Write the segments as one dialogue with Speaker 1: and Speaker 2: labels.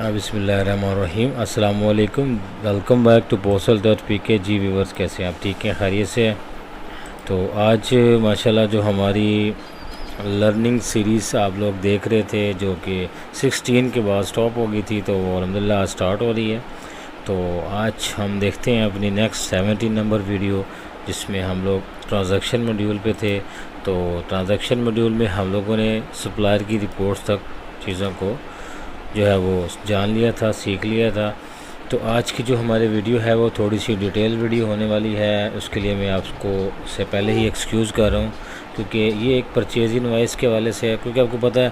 Speaker 1: बिस्मिल्लाहिर्रहमानिर्रहीम। अस्सलाम वालेकुम। Welcome back to postal.pk। जी व्यूवर्स, कैसे हैं आप? ठीक हैं, खैरियत से हैं? तो आज माशाल्लाह जो हमारी लर्निंग सीरीज़ आप लोग देख रहे थे, जो कि 16 के बाद स्टॉप हो गई थी, तो वो अल्हम्दुलिल्लाह स्टार्ट हो रही है। तो आज हम देखते हैं अपनी नेक्स्ट 17 नंबर वीडियो, जिसमें हम लोग ट्रांजैक्शन मॉड्यूल पे थे। तो ट्रांजैक्शन मॉड्यूल में हम लोगों ने सप्लायर की रिपोर्ट्स तक चीज़ों को जो है वो जान लिया था, सीख लिया था। तो आज की जो हमारी वीडियो है वो थोड़ी सी डिटेल वीडियो होने वाली है। उसके लिए मैं आपको से पहले ही एक्सक्यूज़ कर रहा हूँ, क्योंकि ये एक परचेज इनवाइस के हवाले से है। क्योंकि आपको पता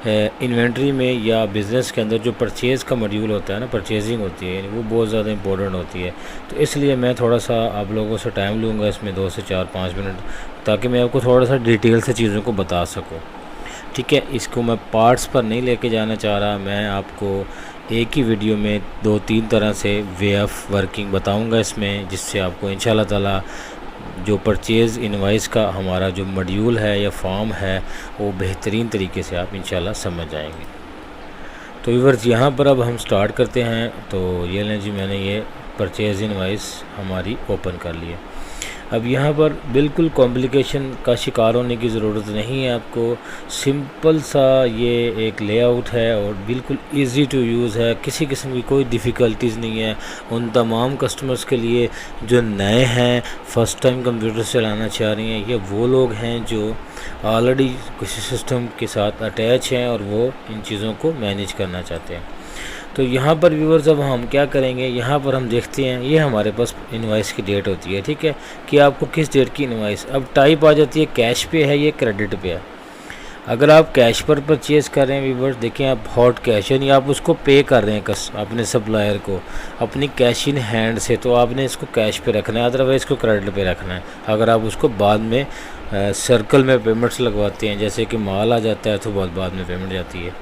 Speaker 1: है इन्वेंट्री में या बिज़नेस के अंदर जो परचेज़ का मॉड्यूल होता है ना, परचेजिंग होती है, वो बहुत ज़्यादा इंपॉर्टेंट होती है। तो इसलिए मैं थोड़ा सा आप लोगों से टाइम लूँगा इसमें 2 से 4-5 मिनट, ताकि मैं आपको थोड़ा सा डिटेल से चीज़ों को बता सकूँ। ठीक है, इसको मैं पार्ट्स पर नहीं लेके जाना चाह रहा। मैं आपको एक ही वीडियो में 2-3 तरह से वे ऑफ वर्किंग बताऊंगा इसमें, जिससे आपको इंशाल्लाह ताला जो परचेज़ इनवाइस का हमारा जो मॉड्यूल है या फॉर्म है, वो बेहतरीन तरीके से आप इंशाल्लाह समझ जाएंगे। तो व्यूअर्स, यहाँ पर अब हम स्टार्ट करते हैं। तो ये लें जी, मैंने ये परचेज़ इनवाइस हमारी ओपन कर ली है। अब यहाँ पर बिल्कुल कॉम्प्लिकेशन का शिकार होने की ज़रूरत नहीं है आपको। सिंपल सा ये एक लेआउट है और बिल्कुल इजी टू यूज़ है। किसी किस्म की कोई डिफ़िकल्टीज़ नहीं है। उन तमाम कस्टमर्स के लिए जो नए हैं, फ़र्स्ट टाइम कंप्यूटर चलाना चाह रहे हैं, या वो लोग हैं जो ऑलरेडी किसी सिस्टम के साथ अटैच हैं और वो इन चीज़ों को मैनेज करना चाहते हैं। तो यहाँ पर व्यूअर्स, अब हम क्या करेंगे, यहाँ पर हम देखते हैं ये हमारे पास इनवाइस की डेट होती है। ठीक है, कि आपको किस डेट की इनवाइस। अब टाइप आ जाती है कैश पे है, ये क्रेडिट पे है। अगर आप कैश पर परचेज़ कर रहे हैं व्यूअर्स, देखें आप हॉट कैश, यानी आप उसको पे कर रहे हैं अपने सप्लायर को अपनी कैश इन हैंड से, तो आपने इसको कैश पे रखना है, अदरवाइज़ इसको क्रेडिट पे रखना है। अगर आप उसको बाद में सर्कल में पेमेंट्स लगवाते हैं, जैसे कि माल आ जाता है तो बहुत बाद में पेमेंट जाती है।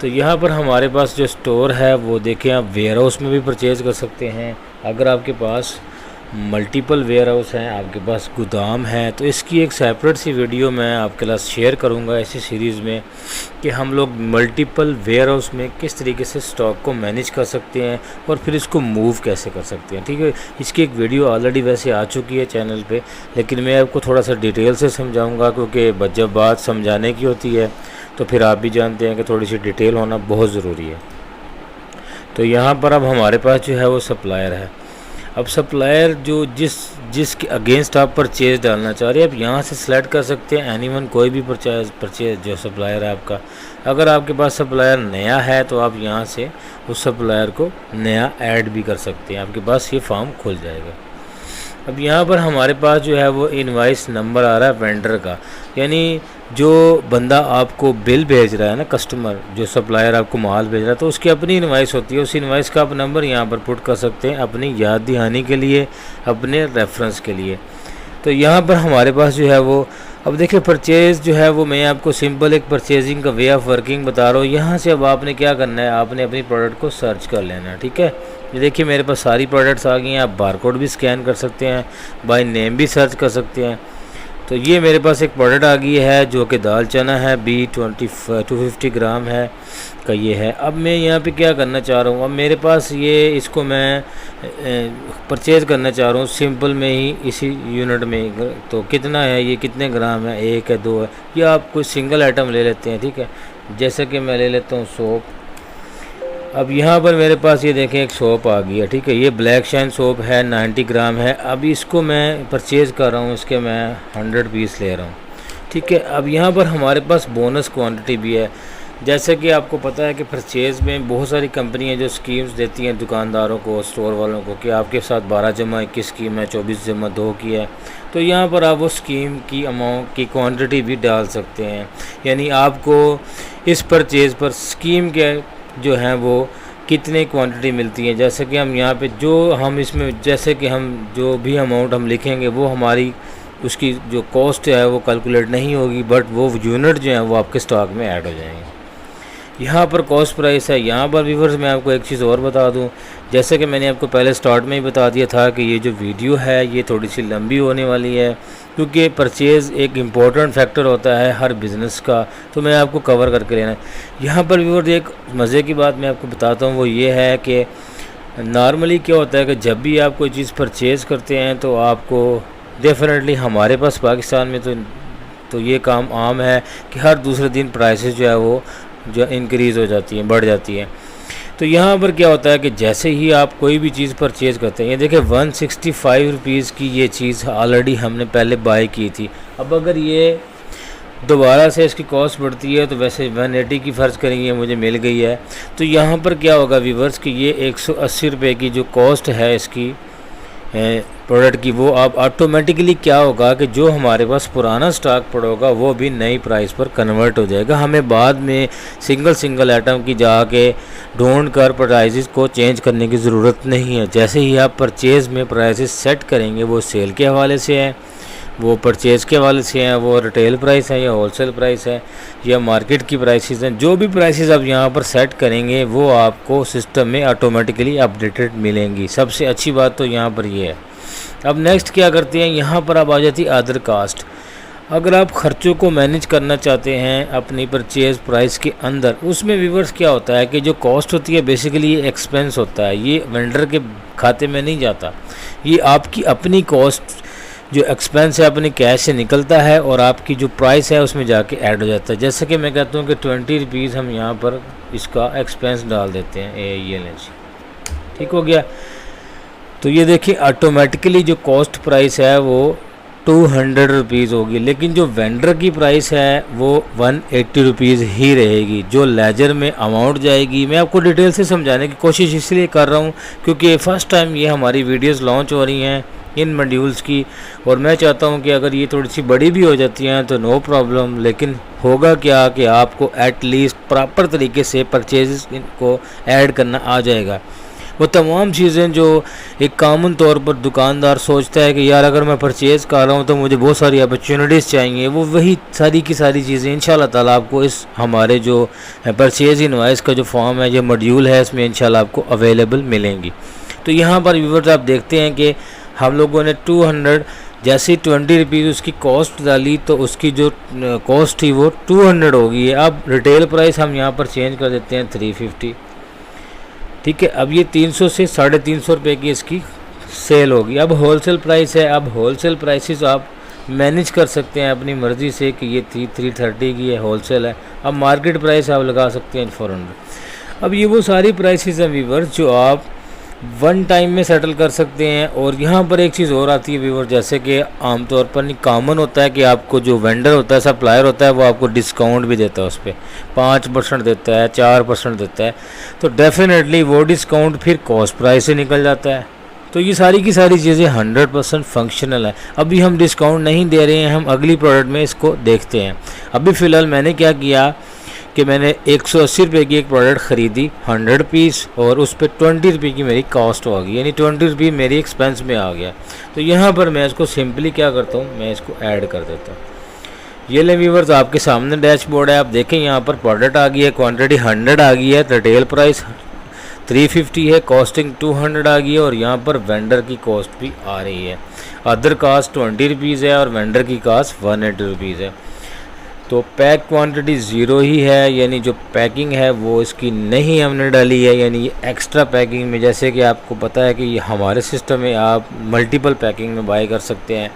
Speaker 1: तो यहाँ पर हमारे पास जो स्टोर है वो देखें, आप वेयर हाउस में भी परचेज़ कर सकते हैं। अगर आपके पास मल्टीपल वेयर हाउस हैं, आपके पास गोदाम है, तो इसकी एक सेपरेट सी वीडियो मैं आपके साथ शेयर करूँगा इसी सीरीज़ में, कि हम लोग मल्टीपल वेयर हाउस में किस तरीके से स्टॉक को मैनेज कर सकते हैं और फिर इसको मूव कैसे कर सकते हैं। ठीक है, इसकी एक वीडियो ऑलरेडी वैसे आ चुकी है चैनल पे, लेकिन मैं आपको थोड़ा सा डिटेल से समझाऊँगा, क्योंकि जब बात समझाने की होती है तो फिर आप भी जानते हैं कि थोड़ी सी डिटेल होना बहुत ज़रूरी है। तो यहाँ पर अब हमारे पास जो है वो सप्लायर है। अब सप्लायर जो जिसके अगेंस्ट आप परचेज़ डालना चाह रहे हैं, आप यहाँ से सेलेक्ट कर सकते हैं एनीवन, कोई भी परचेज़ जो सप्लायर है आपका। अगर आपके पास सप्लायर नया है तो आप यहाँ से उस सप्लायर को नया ऐड भी कर सकते हैं, आपके पास ये फॉर्म खुल जाएगा। अब यहाँ पर हमारे पास जो है वो इनवाइस नंबर आ रहा है वेंडर का, यानी जो बंदा आपको बिल भेज रहा है ना, कस्टमर जो सप्लायर आपको माल भेज रहा है, तो उसकी अपनी इनवाइस होती है। उस इनवाइस का आप नंबर यहाँ पर पुट कर सकते हैं अपनी याद दहानी के लिए, अपने रेफरेंस के लिए। तो यहाँ पर हमारे पास जो है वो, अब देखिए परचेज़ जो है वो मैं आपको सिंपल एक परचेजिंग का वे ऑफ वर्किंग बता रहा हूँ। यहाँ से अब आपने क्या करना है, आपने अपनी प्रोडक्ट को सर्च कर लेना है। ठीक है, ये देखिए मेरे पास सारी प्रोडक्ट्स आ गई हैं। आप बारकोड भी स्कैन कर सकते हैं, बाय नेम भी सर्च कर सकते हैं। तो ये मेरे पास एक प्रोडक्ट आ गई है जो कि दाल चना है, 250 ग्राम है का ये है। अब मैं यहाँ पे क्या करना चाह रहा हूँ, अब मेरे पास ये इसको मैं परचेज़ करना चाह रहा हूँ सिंपल में ही, इसी यूनिट में। तो कितना है ये, कितने ग्राम है, 1 है, 2 है, या आप कोई सिंगल आइटम ले लेते हैं। ठीक है, जैसे कि मैं ले लेता हूँ सोप। अब यहाँ पर मेरे पास ये देखें एक सोप आ गई है। ठीक है, ये ब्लैक शाइन सोप है, 90 ग्राम है। अब इसको मैं परचेज़ कर रहा हूँ, इसके मैं 100 पीस ले रहा हूँ। ठीक है, अब यहाँ पर हमारे पास बोनस क्वांटिटी भी है। जैसे कि आपको पता है कि परचेज़ में बहुत सारी कंपनियाँ जो स्कीम्स देती हैं दुकानदारों को, स्टोर वालों को, कि आपके साथ 12/21 स्कीम है, 24/2 की है। तो यहाँ पर आप वो स्कीम की अमाउंट की क्वांटिटी भी डाल सकते हैं, यानी आपको इस परचेज़ पर स्कीम के जो हैं वो कितने क्वांटिटी मिलती है। जैसे कि हम यहाँ पे जो हम इसमें, जैसे कि हम जो भी अमाउंट हम लिखेंगे वो हमारी उसकी जो कॉस्ट है वो कैलकुलेट नहीं होगी, बट वो यूनिट जो है वो आपके स्टॉक में ऐड हो जाएंगे। यहाँ पर कॉस्ट प्राइस है। यहाँ पर व्यूअर्स मैं आपको एक चीज़ और बता दूँ, जैसे कि मैंने आपको पहले स्टार्ट में ही बता दिया था कि ये जो वीडियो है ये थोड़ी सी लंबी होने वाली है, क्योंकि परचेज़ एक इम्पॉर्टेंट फैक्टर होता है हर बिज़नेस का, तो मैं आपको कवर करके लेना है। यहाँ पर व्यूअर्स एक मज़े की बात मैं आपको बताता हूँ, वो ये है कि नॉर्मली क्या होता है कि जब भी आप कोई चीज़ परचेज़ करते हैं तो आपको डेफिनेटली, हमारे पास पाकिस्तान में तो ये काम आम है कि हर दूसरे दिन प्राइसेस जो है वो जो इंक्रीज़ हो जाती हैं, बढ़ जाती हैं। तो यहाँ पर क्या होता है कि जैसे ही आप कोई भी चीज़ परचेज़ करते हैं, ये देखिए 165 रुपीज़ की ये चीज़ ऑलरेडी हमने पहले बाय की थी। अब अगर ये दोबारा से इसकी कॉस्ट बढ़ती है तो वैसे 180 की फ़र्ज़ करेंगे मुझे मिल गई है। तो यहाँ पर क्या होगा व्यूअर्स कि ये 180 रुपये की जो कॉस्ट है इसकी प्रोडक्ट की, वो आप ऑटोमेटिकली क्या होगा कि जो हमारे पास पुराना स्टॉक पड़ा होगा वो भी नई प्राइस पर कन्वर्ट हो जाएगा। हमें बाद में सिंगल आइटम की जाके ढूंढ कर प्राइसेस को चेंज करने की ज़रूरत नहीं है। जैसे ही आप परचेज़ में प्राइसेस सेट करेंगे, वो सेल के हवाले से है, वो परचेज़ के हवाले से हैं, वो रिटेल प्राइस है या होलसेल प्राइस है या मार्केट की प्राइसेस हैं, जो भी प्राइसेस आप यहाँ पर सेट करेंगे वो आपको सिस्टम में ऑटोमेटिकली अपडेटेड मिलेंगी। सबसे अच्छी बात तो यहाँ पर ये है। अब नेक्स्ट क्या करते हैं, यहाँ पर अब आ जाती है अदर कास्ट। अगर आप ख़र्चों को मैनेज करना चाहते हैं अपनी परचेज़ प्राइस के अंदर, उसमें व्यूअर्स क्या होता है कि जो कॉस्ट होती है बेसिकली ये एक्सपेंस होता है, ये वेंडर के खाते में नहीं जाता, ये आपकी अपनी कॉस्ट जो एक्सपेंस है अपने कैश से निकलता है और आपकी जो प्राइस है उसमें जाके ऐड हो जाता है। जैसे कि मैं कहता हूँ कि 20 रुपीज़ हम यहाँ पर इसका एक्सपेंस डाल देते हैं, ये लें, ठीक हो गया। तो ये देखिए ऑटोमेटिकली जो कॉस्ट प्राइस है वो 200 रुपीज़ होगी, लेकिन जो वेंडर की प्राइस है वो 180 रुपीज़ ही रहेगी। जो लेजर में अमाउंट जाएगी, मैं आपको डिटेल से समझाने की कोशिश इसलिए कर रहा हूँ क्योंकि फ़र्स्ट टाइम ये हमारी वीडियोस लॉन्च हो रही हैं इन मॉड्यूल्स की, और मैं चाहता हूँ कि अगर ये थोड़ी सी बड़ी भी हो जाती हैं तो नो प्रॉब्लम, लेकिन होगा क्या कि आपको एटलीस्ट प्रॉपर तरीके से परचेज़ को ऐड करना आ जाएगा। वो तमाम चीज़ें जो एक कॉमन तौर पर दुकानदार सोचता है कि यार अगर मैं परचेज़ कर रहा हूँ तो मुझे बहुत सारी अपॉर्चुनिटीज़ चाहिए, वो वही सारी की सारी चीज़ें इंशाल्लाह ताला आपको इस हमारे जो परचेज़ इनवॉइस का जो फॉर्म है, जो मॉड्यूल है, इसमें इंशाल्लाह आपको अवेलेबल मिलेंगी। तो यहाँ पर व्यूअर्स आप देखते हैं कि हम लोगों ने 200 जैसे ही 20 रुपीज़ उसकी कॉस्ट डाली तो उसकी जो कॉस्ट थी वो 200 हो गई है। अब रिटेल प्राइस हम यहाँ पर चेंज कर देते हैं 350, ठीक है। अब ये 300 से 350 रुपये की इसकी सेल होगी। अब होलसेल प्राइस है, अब होलसेल प्राइसेस आप मैनेज कर सकते हैं अपनी मर्ज़ी से कि ये 330 की है, होलसेल है। अब मार्केट प्राइस आप लगा सकते हैं 400। अब ये वो सारी प्राइसेस हैं व्यूअर्स जो आप वन टाइम में सेटल कर सकते हैं। और यहाँ पर एक चीज़ और आती है व्यूअर, जैसे कि आमतौर पर नहीं कॉमन होता है कि आपको जो वेंडर होता है, सप्लायर होता है, वो आपको डिस्काउंट भी देता है, उस पर 5% देता है, 4% देता है, तो डेफिनेटली वो डिस्काउंट फिर कॉस्ट प्राइस से निकल जाता है। तो ये सारी की सारी चीज़ें 100% फंक्शनल है। अभी हम डिस्काउंट नहीं दे रहे हैं, हम अगली प्रोडक्ट में इसको देखते हैं। अभी फ़िलहाल मैंने क्या किया कि मैंने 180 रुपये की एक प्रोडक्ट ख़रीदी 100 पीस, और उस पर 20 रुपये की मेरी कॉस्ट हो गई, यानी 20 रुपये मेरी एक्सपेंस में आ गया। तो यहाँ पर मैं इसको सिंपली क्या करता हूँ, मैं इसको ऐड कर देता हूँ। ये ले व्यूअर्स आपके सामने डैशबोर्ड है, आप देखें यहाँ पर प्रोडक्ट आ गई है, क्वांटिटी 100 आ गई है, रिटेल प्राइस 350 है, कॉस्टिंग 200 आ गई है, और यहाँ पर वेंडर की कॉस्ट भी आ रही है। अदर कास्ट 20 रुपीज़ है और वेंडर की कास्ट 180 रुपीज़ है। तो पैक क्वांटिटी 0 ही है, यानी जो पैकिंग है वो इसकी नहीं हमने डाली है, यानी ये एक्स्ट्रा पैकिंग में, जैसे कि आपको पता है कि ये हमारे सिस्टम में आप मल्टीपल पैकिंग में बाय कर सकते हैं।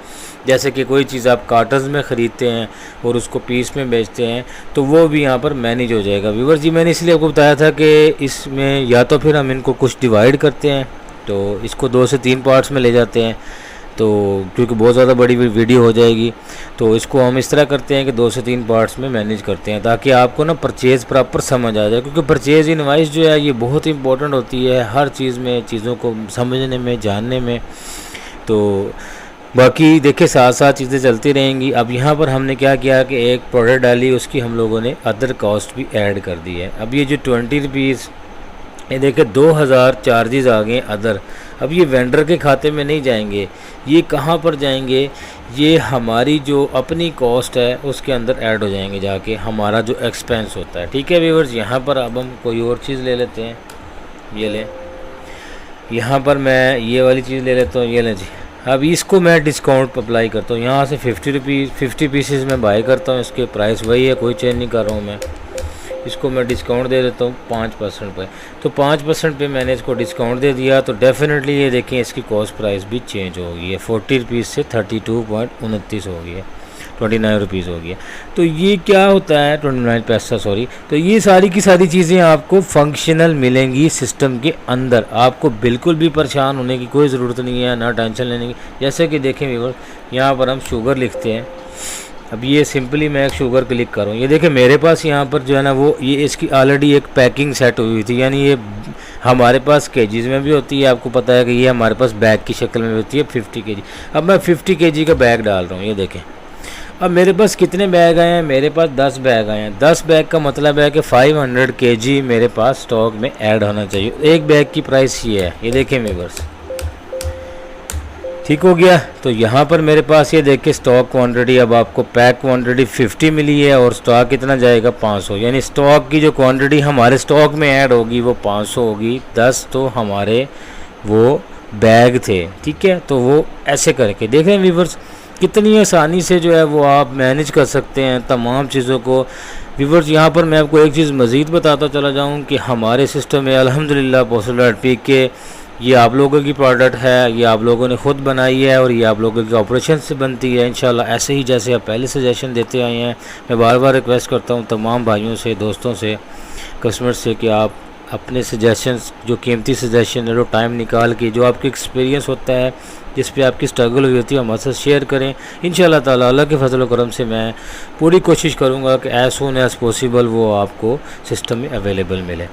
Speaker 1: जैसे कि कोई चीज़ आप कार्टन्स में ख़रीदते हैं और उसको पीस में बेचते हैं तो वो भी यहाँ पर मैनेज हो जाएगा। व्यूअर जी मैंने इसलिए आपको बताया था कि इसमें या तो फिर हम इनको कुछ डिवाइड करते हैं, तो इसको 2 से 3 पार्ट्स में ले जाते हैं, तो क्योंकि बहुत ज़्यादा बड़ी वीडियो हो जाएगी, तो इसको हम इस तरह करते हैं कि 2 से 3 पार्ट्स में मैनेज करते हैं, ताकि आपको ना परचेज़ प्रॉपर समझ आ जाए। क्योंकि परचेज़ इनवाइस जो है ये बहुत इंपॉर्टेंट होती है हर चीज़ में, चीज़ों को समझने में, जानने में। तो बाकी देखिए साथ साथ चीज़ें चलती रहेंगी। अब यहाँ पर हमने क्या किया कि एक प्रोडक्ट डाली, उसकी हम लोगों ने अदर कॉस्ट भी ऐड कर दी है। अब ये जो 20 रुपीज़, ये देखिए 2000 चार्जेस आ गए अदर। अब ये वेंडर के खाते में नहीं जाएंगे, ये कहाँ पर जाएंगे, ये हमारी जो अपनी कॉस्ट है उसके अंदर ऐड हो जाएंगे जाके, हमारा जो एक्सपेंस होता है। ठीक है व्यूअर्स, यहाँ पर अब हम कोई और चीज़ ले लेते हैं, ये लें, यहाँ पर मैं ये वाली चीज़ ले लेता हूँ, ये लें जी। अब इसको मैं डिस्काउंट अप्लाई करता हूँ, यहाँ से 50 पीसेस मैं बाई करता हूँ, इसके प्राइस वही है, कोई चेंज नहीं कर रहा हूँ मैं। इसको मैं डिस्काउंट दे देता हूँ 5% पे, तो 5% पे मैंने इसको डिस्काउंट दे दिया, तो डेफिनेटली ये देखें इसकी कॉस्ट प्राइस भी चेंज हो गई है, 40 रुपीज़ से 32.29 हो गई है, 29 रुपीज़ हो गई है। तो ये क्या होता है, 29 पैसा सॉरी। तो ये सारी की सारी चीज़ें आपको फंक्शनल मिलेंगी सिस्टम के अंदर, आपको बिल्कुल भी परेशान होने की कोई ज़रूरत नहीं है, ना टेंशन लेने की। जैसे कि देखें व्यूअर, यहाँ पर हम शुगर लिखते हैं, अब ये सिंपली मैं एक शुगर क्लिक करूँ, ये देखें मेरे पास यहाँ पर जो है ना वो ये इसकी ऑलरेडी एक पैकिंग सेट हुई थी, यानी ये हमारे पास केजीज़ में भी होती है, आपको पता है कि ये हमारे पास बैग की शक्ल में होती है 50 केजी। अब मैं 50 केजी का बैग डाल रहा हूँ, ये देखें अब मेरे पास कितने बैग आए हैं, मेरे पास 10 बैग आए हैं। 10 बैग का मतलब है कि 500 केजी मेरे पास स्टॉक में ऐड होना चाहिए। एक बैग की प्राइस ये है, ये देखें व्यूअर्स, ठीक हो गया। तो यहाँ पर मेरे पास ये देखिए स्टॉक क्वांटिटी, अब आपको पैक क्वांटिटी 50 मिली है और स्टॉक कितना जाएगा 500, यानी स्टॉक की जो क्वांटिटी हमारे स्टॉक में ऐड होगी वो 500 होगी। 10 तो हमारे वो बैग थे, ठीक है। तो वो ऐसे करके देख रहे हैं व्यूअर्स, कितनी आसानी से जो है वो आप मैनेज कर सकते हैं तमाम चीज़ों को। व्यूअर्स यहाँ पर मैं आपको एक चीज़ मज़ीद बताता चला जाऊँ कि हमारे सिस्टम में अल्हम्दुलिल्लाह पोसल.pk ये आप लोगों की प्रोडक्ट है, ये आप लोगों ने ख़ुद बनाई है और ये आप लोगों के ऑपरेशन से बनती है इंशाल्लाह। ऐसे ही जैसे आप पहले सजेशन देते आए हैं, मैं बार बार रिक्वेस्ट करता हूँ तमाम भाइयों से, दोस्तों से, कस्टमर से कि आप अपने सजेशंस, जो कीमती सजेशन है, जो टाइम निकाल के, जो आपके एक्सपीरियंस होता है, जिस पे आपकी स्ट्रगल हुई होती है, हमारे साथ शेयर करें। इंशाल्लाह ताला अल्लाह के फजल करम से मैं पूरी कोशिश करूँगा कि एज सून एज़ पॉसिबल वो आपको सिस्टम में अवेलेबल मिले।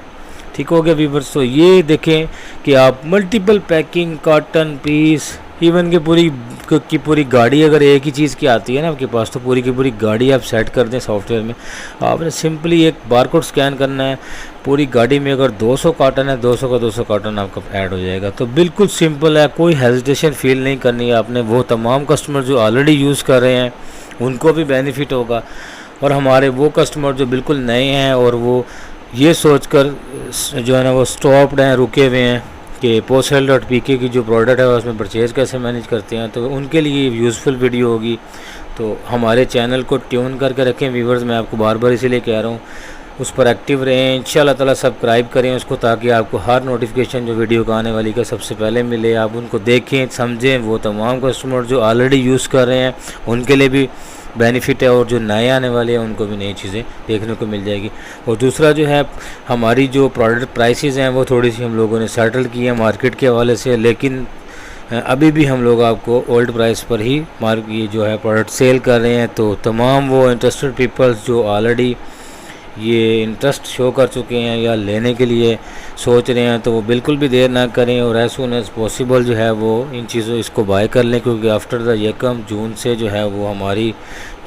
Speaker 1: ठीक हो गया व्यूअर्स। तो ये देखें कि आप multiple packing, cotton piece, even के पूरी गाड़ी अगर एक ही चीज़ की आती है ना आपके पास, तो पूरी की पूरी गाड़ी आप सेट कर दें सॉफ्टवेयर में। आपने सिंपली एक बारकोड स्कैन करना है, पूरी गाड़ी में अगर 200 कॉटन है, 200 का 200 कॉटन आपका ऐड हो जाएगा। तो बिल्कुल सिंपल है, कोई हेजिटेशन फील नहीं करनी है आपने। वो तमाम कस्टमर जो ऑलरेडी यूज़ कर रहे हैं उनको भी बेनिफिट होगा, और हमारे वो कस्टमर जो बिल्कुल नए हैं और वो ये सोचकर जो है ना वो स्टॉप्ड हैं, रुके हुए हैं कि पोसल.pk की जो प्रोडक्ट है उसमें परचेज़ कैसे मैनेज करते हैं, तो उनके लिए यूज़फुल वीडियो होगी। तो हमारे चैनल को ट्यून करके रखें व्यूवर्स, मैं आपको बार बार इसीलिए कह रहा हूँ, उस पर एक्टिव रहें। इंशाल्लाह ताला सब्सक्राइब करें उसको, ताकि आपको हर नोटिफिकेशन जो वीडियो का आने वाली का सबसे पहले मिले, आप उनको देखें, समझें। वो तमाम कस्टमर जो ऑलरेडी यूज़ कर रहे हैं उनके लिए भी बेनिफिट है, और जो नए आने वाले हैं उनको भी नई चीज़ें देखने को मिल जाएगी। और दूसरा जो है, हमारी जो प्रोडक्ट प्राइसेस हैं वो थोड़ी सी हम लोगों ने सेटल की है मार्केट के हवाले से, लेकिन अभी भी हम लोग आपको ओल्ड प्राइस पर ही ये जो है प्रोडक्ट सेल कर रहे हैं। तो तमाम वो इंटरेस्टेड पीपल्स जो ऑलरेडी ये इंटरेस्ट शो कर चुके हैं या लेने के लिए सोच रहे हैं, तो वो बिल्कुल भी देर ना करें और एज सून एज़ पॉसिबल जो है वो इन चीज़ों इसको बाय कर लें, क्योंकि आफ्टर द 1 जून से जो है वो हमारी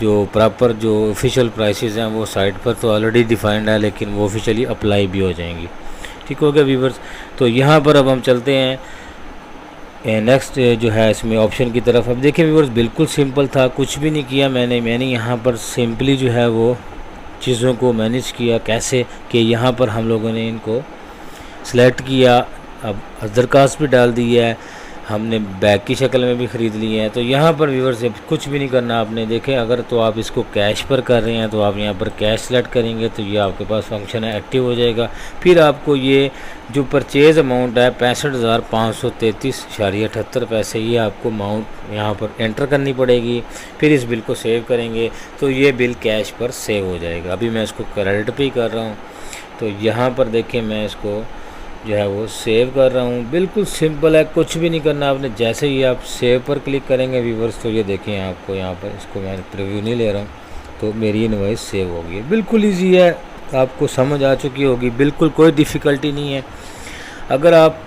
Speaker 1: जो प्रॉपर जो ऑफिशियल प्राइसेस हैं वो साइट पर तो ऑलरेडी डिफाइंड है, लेकिन वो ऑफिशियली अप्लाई भी हो जाएंगी। ठीक हो गया व्यूवर्स। तो यहाँ पर अब हम चलते हैं नेक्स्ट जो है इसमें ऑप्शन की तरफ। अब देखिए व्यूवर्स, बिल्कुल सिंपल था, कुछ भी नहीं किया मैंने यहाँ पर सिंपली जो है वो चीज़ों को मैनेज किया कैसे कि यहाँ पर हम लोगों ने इनको सेलेक्ट किया, अब अदर कास्ट भी डाल दी है, हमने बैग की शक्ल में भी ख़रीद लिए हैं। तो यहाँ पर व्यूअर से कुछ भी नहीं करना आपने। देखें, अगर तो आप इसको कैश पर कर रहे हैं तो आप यहाँ पर कैश सेलेक्ट करेंगे तो ये आपके पास फंक्शन है एक्टिव हो जाएगा। फिर आपको ये जो परचेज़ अमाउंट है 65,533.78 पैसे, ये आपको अमाउंट यहाँ पर एंटर करनी पड़ेगी। फिर इस बिल को सेव करेंगे तो ये बिल कैश पर सेव हो जाएगा। अभी मैं इसको क्रेडिट पे ही कर रहा हूँ, तो यहाँ पर देखें मैं इसको जो है वो सेव कर रहा हूँ। बिल्कुल सिंपल है, कुछ भी नहीं करना आपने। जैसे ही आप सेव पर क्लिक करेंगे व्यूवर्स, तो ये देखें आपको यहाँ पर, इसको मैं प्रीव्यू नहीं ले रहा हूँ, तो मेरी इनवॉइस सेव हो गई। बिल्कुल ईजी है, आपको समझ आ चुकी होगी, बिल्कुल कोई डिफ़िकल्टी नहीं है। अगर आप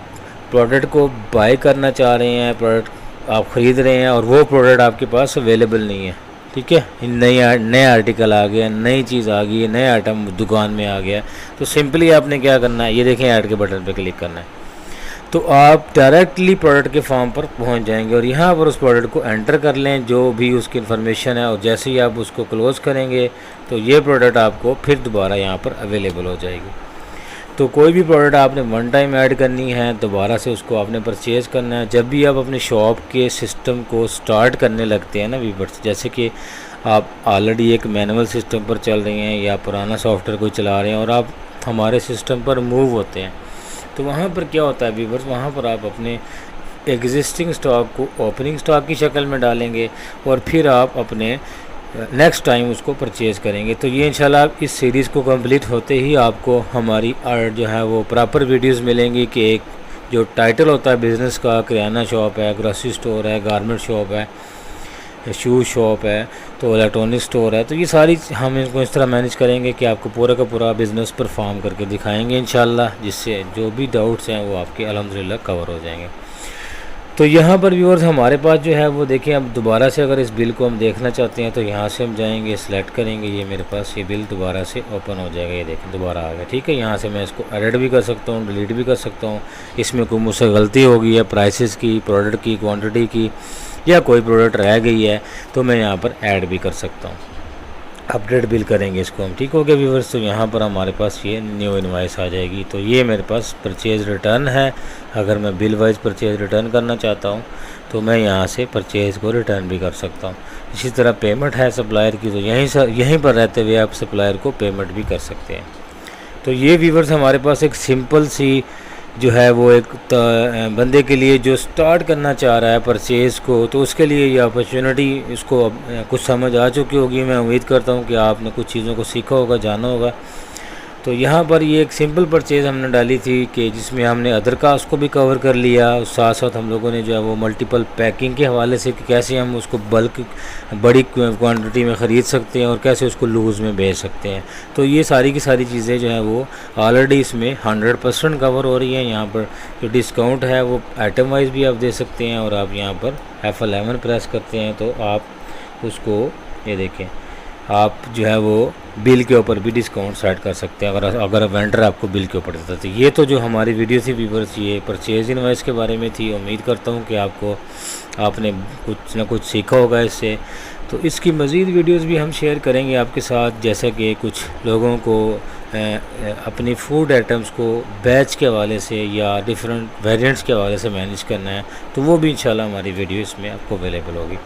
Speaker 1: प्रोडक्ट को बाय करना चाह रहे हैं, प्रोडक्ट आप ख़रीद रहे हैं और वो प्रोडक्ट आपके पास अवेलेबल नहीं है, ठीक है, नए आर्टिकल आ गया, नई चीज़ आ गई है, नए आइटम दुकान में आ गया, तो सिंपली आपने क्या करना है, ये देखें ऐड के बटन पे क्लिक करना है। तो आप डायरेक्टली प्रोडक्ट के फॉर्म पर पहुंच जाएंगे और यहाँ पर उस प्रोडक्ट को एंटर कर लें जो भी उसकी इन्फॉर्मेशन है, और जैसे ही आप उसको क्लोज़ करेंगे तो ये प्रोडक्ट आपको फिर दोबारा यहाँ पर अवेलेबल हो जाएगी। तो कोई भी प्रोडक्ट आपने वन टाइम ऐड करनी है, दोबारा से उसको आपने परचेज़ करना है। जब भी आप अपने शॉप के सिस्टम को स्टार्ट करने लगते हैं ना व्यूअर्स, जैसे कि आप ऑलरेडी एक मैनुअल सिस्टम पर चल रहे हैं या पुराना सॉफ्टवेयर कोई चला रहे हैं और आप हमारे सिस्टम पर मूव होते हैं, तो वहाँ पर क्या होता है व्यूअर्स, वहाँ पर आप अपने एग्जिस्टिंग स्टॉक को ओपनिंग स्टॉक की शक्ल में डालेंगे और फिर आप अपने नेक्स्ट टाइम उसको परचेज़ करेंगे। तो ये इंशाल्लाह इस सीरीज़ को कंप्लीट होते ही आपको हमारी जो है वो प्रॉपर वीडियोस मिलेंगी कि एक जो टाइटल होता है बिज़नेस का, किराना शॉप है, ग्रोसरी स्टोर है, गारमेंट शॉप है, शू शॉप है, तो इलेक्ट्रॉनिक स्टोर है, तो ये सारी हम इसको इस तरह मैनेज करेंगे कि आपको पूरा का पूरा बिज़नेस परफॉर्म करके दिखाएंगे इंशाल्लाह, जिससे जो भी डाउट्स हैं वो आपके अल्हम्दुलिल्लाह कवर हो जाएंगे। तो यहाँ पर व्यूअर्स हमारे पास जो है वो देखें, अब दोबारा से अगर इस बिल को हम देखना चाहते हैं तो यहाँ से हम जाएंगे, सिलेक्ट करेंगे, ये मेरे पास ये बिल दोबारा से ओपन हो जाएगा, ये देखें दोबारा आ गया। ठीक है, यहाँ से मैं इसको एडिट भी कर सकता हूँ, डिलीट भी कर सकता हूँ। इसमें कोई मुझसे गलती हो गई है प्राइसेस की, प्रोडक्ट की क्वांटिटी की, या कोई प्रोडक्ट रह गई है तो मैं यहाँ पर ऐड भी कर सकता हूँ। अपडेट बिल करेंगे इसको हम। ठीक हो गया व्यूअर्स, तो यहाँ पर हमारे पास ये न्यू इनवाइस आ जाएगी। तो ये मेरे पास परचेज़ रिटर्न है। अगर मैं बिल वाइज परचेज़ रिटर्न करना चाहता हूँ तो मैं यहाँ से परचेज़ को रिटर्न भी कर सकता हूँ। इसी तरह पेमेंट है सप्लायर की, तो यहीं पर रहते हुए आप सप्लायर को पेमेंट भी कर सकते हैं। तो ये व्यूअर्स हमारे पास एक सिंपल सी जो है वो एक बंदे के लिए जो स्टार्ट करना चाह रहा है परचेज़ को, तो उसके लिए ये अपॉर्चुनिटी इसको कुछ समझ आ चुकी होगी। मैं उम्मीद करता हूँ कि आपने कुछ चीज़ों को सीखा होगा, जाना होगा। तो यहाँ पर ये एक सिंपल परचेज़ हमने डाली थी कि जिसमें हमने अदर कास्ट को भी कवर कर लिया, साथ साथ हम लोगों ने जो है वो मल्टीपल पैकिंग के हवाले से कि कैसे हम उसको बल्क बड़ी क्वांटिटी में ख़रीद सकते हैं और कैसे उसको लूज़ में बेच सकते हैं। तो ये सारी की सारी चीज़ें जो हैं वो ऑलरेडी इसमें 100% कवर हो रही हैं। यहाँ पर जो डिस्काउंट है वो आइटम वाइज भी आप दे सकते हैं, और आप यहाँ पर F11 प्रेस करते हैं तो आप उसको ये देखें, आप जो है वो बिल के ऊपर भी डिस्काउंट सेट कर सकते हैं अगर वेंडर आपको बिल के ऊपर देता है। तो ये तो जो हमारी वीडियो थी व्यूअर्स, ये परचेज इनवॉइस के बारे में थी। उम्मीद करता हूँ कि आपने कुछ ना कुछ सीखा होगा इससे। तो इसकी मज़ीद वीडियोस भी हम शेयर करेंगे आपके साथ, जैसा कि कुछ लोगों को अपनी फूड आइटम्स को बैच के हवाले से या डिफरेंट वेरिएंट्स के हवाले से मैनेज करना है, तो वो भी इंशाल्लाह हमारी वीडियो इसमें आपको अवेलेबल होगी।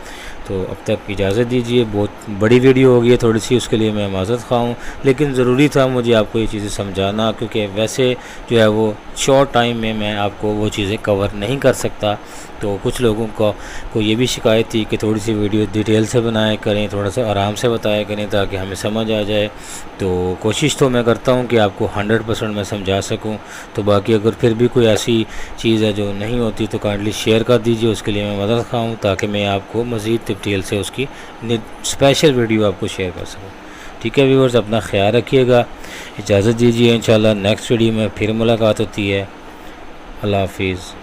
Speaker 1: तो अब तक इजाज़त दीजिए, बहुत बड़ी वीडियो हो गई है थोड़ी सी, उसके लिए मैं माज़रत ख़्वाह हूँ, लेकिन ज़रूरी था मुझे आपको ये चीज़ें समझाना, क्योंकि वैसे जो है वो शॉर्ट टाइम में मैं आपको वो चीज़ें कवर नहीं कर सकता। तो कुछ लोगों को ये भी शिकायत थी कि थोड़ी सी वीडियो डिटेल से बनाया करें, थोड़ा सा आराम से बताया करें ताकि हमें समझ आ जाए। तो कोशिश तो मैं करता हूँ कि आपको 100% मैं समझा सकूँ। तो बाकी अगर फिर भी कोई ऐसी चीज़ है जो नहीं होती तो काइंडली शेयर कर दीजिए, उसके लिए मैं मदद खाऊँ ताकि मैं आपको मज़ीद डिटेल से उसकी स्पेशल वीडियो आपको शेयर कर सकूँ। ठीक है व्यूअर्स, अपना ख्याल रखिएगा, इजाज़त दीजिए। इंशाल्लाह नेक्स्ट वीडियो में फिर मुलाकात होती है। अल्लाह हाफिज़।